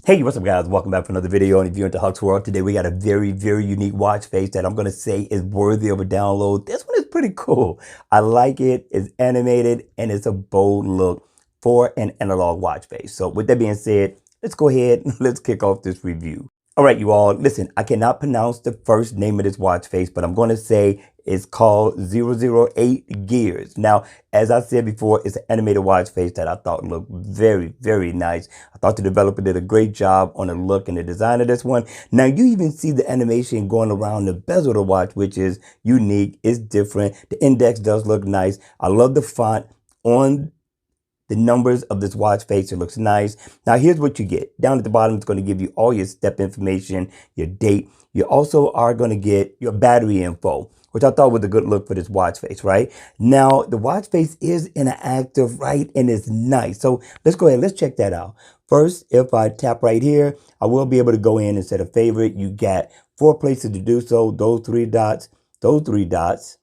Hey, what's up guys? Welcome back for another video. And if you're into Huck's World, today we got a very, very unique watch face that I'm going to say is worthy of a download. This one is pretty cool. I like it. It's animated and it's a bold look for an analog watch face. So with that being said, let's go ahead and let's kick off this review. All right, you all, listen, I cannot pronounce the first name of this watch face, but I'm going to say it's called 008 Gears. Now, as I said before, it's an animated watch face that I thought looked very, very nice. I thought the developer did a great job on the look and the design of this one. Now, you even see the animation going around the bezel of the watch, which is unique. It's different. The index does look nice. I love the font on the numbers of this watch face. It looks nice. Now, here's what you get. Down at the bottom, it's going to give you all your step information, your date. You also are going to get your battery info, which I thought was a good look for this watch face, right? Now, the watch face is interactive, right? And it's nice. So let's go ahead. Let's check that out. First, if I tap right here, I will be able to go in and set a favorite. You got 4 places to do so. Those three dots,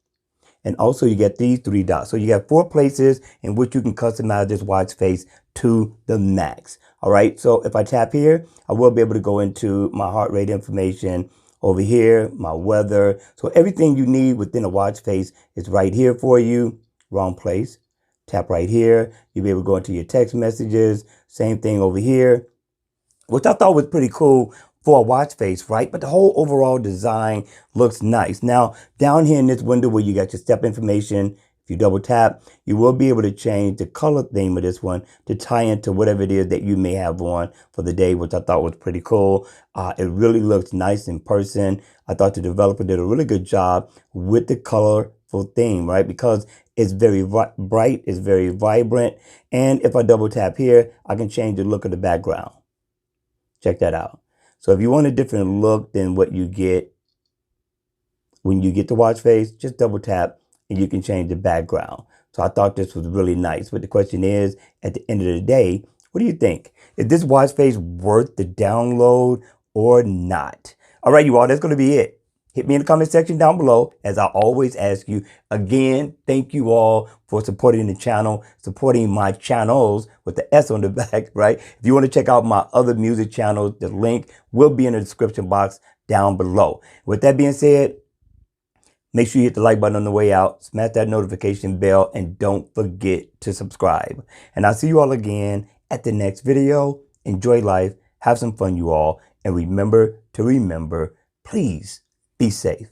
and also you get these 3 dots. So you got 4 places in which you can customize this watch face to the max. All right. So if I tap here, I will be able to go into my heart rate information over here, my weather. So everything you need within a watch face is right here for you. Wrong place. Tap right here. You'll be able to go into your text messages. Same thing over here, which I thought was pretty cool for a watch face, right? But the whole overall design looks nice. Now, down here in this window where you got your step information, if you double tap, you will be able to change the color theme of this one to tie into whatever it is that you may have on for the day, which I thought was pretty cool. It really looks nice in person. I thought the developer did a really good job with the colorful theme, right? Because it's very bright, it's very vibrant. And if I double tap here, I can change the look of the background. Check that out. So if you want a different look than what you get when you get the watch face, just double tap and you can change the background. So I thought this was really nice. But the question is, at the end of the day, what do you think? Is this watch face worth the download or not? All right, you all, that's going to be it. Hit me in the comment section down below. As I always ask you, again, thank you all for supporting the channel, supporting my channels with the S on the back, right? If you want to check out my other music channels, the link will be in the description box down below. With that being said, make sure you hit the like button on the way out, smash that notification bell, and don't forget to subscribe. And I'll see you all again at the next video. Enjoy life, have some fun, you all, and remember, please, be safe.